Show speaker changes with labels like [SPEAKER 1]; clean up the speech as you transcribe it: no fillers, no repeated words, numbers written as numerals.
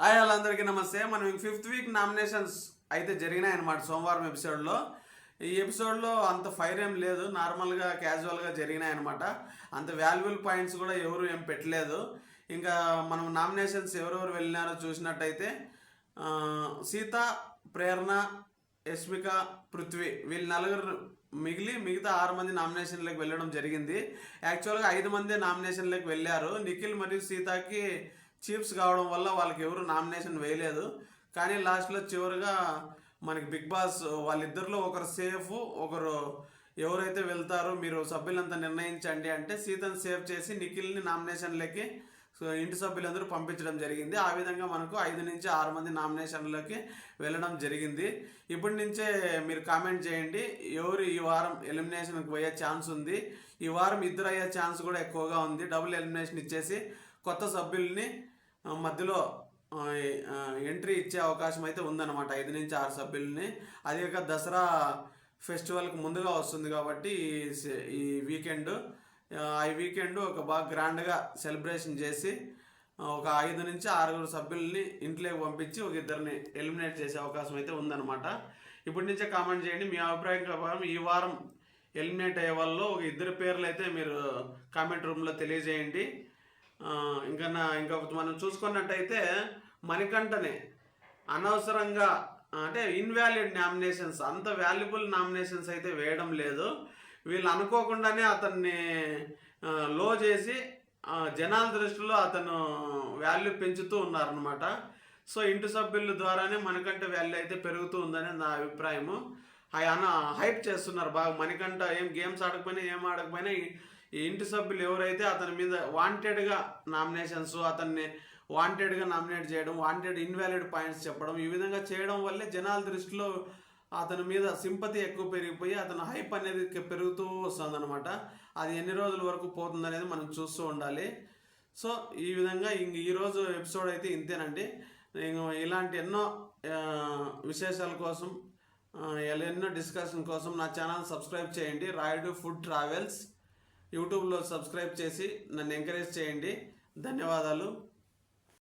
[SPEAKER 1] Hi వాళ్ళందరికీ నమస్తే. మనం 5th వీక్ నామినేషన్స్ అయితే జరిగినాయి అన్నమాట సోమవారం ఎపిసోడ్లో. ఈ ఎపిసోడ్లో అంత ఫైర్ ఏం లేదు, నార్మల్గా క్యాజువల్గా జరిగినాయి అనమాట. అంత వాల్యుబుల్ పాయింట్స్ కూడా ఎవరు ఏం పెట్టలేదు. ఇంకా మనం నామినేషన్స్ ఎవరెవరు వెళ్ళినారో చూసినట్టయితే సీత, ప్రేరణ, యష్మిక, పృథ్వీ వీళ్ళు నలుగురు మిగిలి మిగతా 6 మంది నామినేషన్లకు వెళ్ళడం జరిగింది. యాక్చువల్గా 5 మంది నామినేషన్లకు వెళ్ళారు. నిఖిల్ మరియు సీతకి చీఫ్స్ కావడం వల్ల వాళ్ళకి ఎవరు నామినేషన్ వేయలేదు. కానీ లాస్ట్లో చివరిగా మనకి బిగ్ బాస్ వాళ్ళిద్దరిలో ఒకరు సేఫ్, ఒకరు ఎవరైతే వెళ్తారో మీరు సభ్యులంతా నిర్ణయించండి అంటే సీతను సేవ్ చేసి నిఖిల్ని నామినేషన్లకి ఇంటి సభ్యులందరూ పంపించడం జరిగింది. ఆ విధంగా మనకు 5 నుంచి 6 మంది నామినేషన్లకి వెళ్ళడం జరిగింది. ఇప్పటి నుంచే మీరు కామెంట్ చేయండి ఎవరు ఈ వారం ఎలిమినేషన్కి పోయే ఛాన్స్ ఉంది. ఈ వారం ఇద్దరు అయ్యే ఛాన్స్ కూడా ఎక్కువగా ఉంది. డబుల్ ఎలిమినేషన్ ఇచ్చేసి కొత్త సభ్యుల్ని మధ్యలో ఎంట్రీ ఇచ్చే అవకాశం అయితే ఉందన్నమాట 5 నుంచి 6 సభ్యుల్ని. అది కాక దసరా ఫెస్టివల్కి ముందుగా వస్తుంది కాబట్టి ఈ వీకెండ్ ఒక బాగా గ్రాండ్గా సెలబ్రేషన్ చేసి ఒక 5 నుంచి 6 సభ్యుల్ని ఇంట్లోకి పంపించి ఒక ఇద్దరిని ఎలిమినేట్ చేసే అవకాశం అయితే ఉందన్నమాట. ఇప్పటి నుంచే కామెంట్ చేయండి మీ అభిప్రాయం ప్రకారం ఈ వారం ఎలిమినేట్ అయ్యే వాళ్ళు ఒక 2 పేర్లు అయితే మీరు కామెంట్ రూమ్లో తెలియజేయండి. ఇంకా మనం చూసుకున్నట్టయితే మణికంఠనే అనవసరంగా అంటే ఇన్వాలిడ్ నామినేషన్స్, అంత వాల్యుబుల్ నామినేషన్స్ అయితే వేయడం లేదు. వీళ్ళు అనుకోకుండానే అతన్ని లో చేసి జనాల దృష్టిలో అతను వాల్యూ పెంచుతూ ఉన్నారనమాట. సో ఇంటి సభ్యుల ద్వారానే మణికంఠ వాల్యూ అయితే పెరుగుతూ ఉందని నా అభిప్రాయము. హైప్ చేస్తున్నారు బాగా. మణికంఠ ఏం గేమ్స్ ఆడకపోయినా ఏం ఆడకపోయినా ఈ ఇంటి సభ్యులు ఎవరైతే అతని మీద వాంటెడ్గా నామినేషన్స్, అతన్ని వాంటెడ్గా నామినేట్ చేయడం, వాంటెడ్ ఇన్వాలిడ్ పాయింట్స్ చెప్పడం, ఈ విధంగా చేయడం వల్లే జనాల దృష్టిలో అతని మీద సింపతి ఎక్కువ పెరిగిపోయి అతను హైప్ అనేది పెరుగుతూ వస్తుందన్నమాట. అది ఎన్ని రోజుల వరకు పోతుందనేది మనం చూస్తూ ఉండాలి. సో ఈ విధంగా ఈరోజు ఎపిసోడ్ అయితే ఇంతేనండి. నేను ఇలాంటి ఎన్నో విశేషాల కోసం ఎన్నో డిస్కషన్ కోసం నా ఛానల్ సబ్స్క్రైబ్ చేయండి. రాయుడు ఫుడ్ ట్రావెల్స్ యూట్యూబ్లో సబ్స్క్రైబ్ చేసి నన్ను ఎంకరేజ్ చేయండి. ధన్యవాదాలు.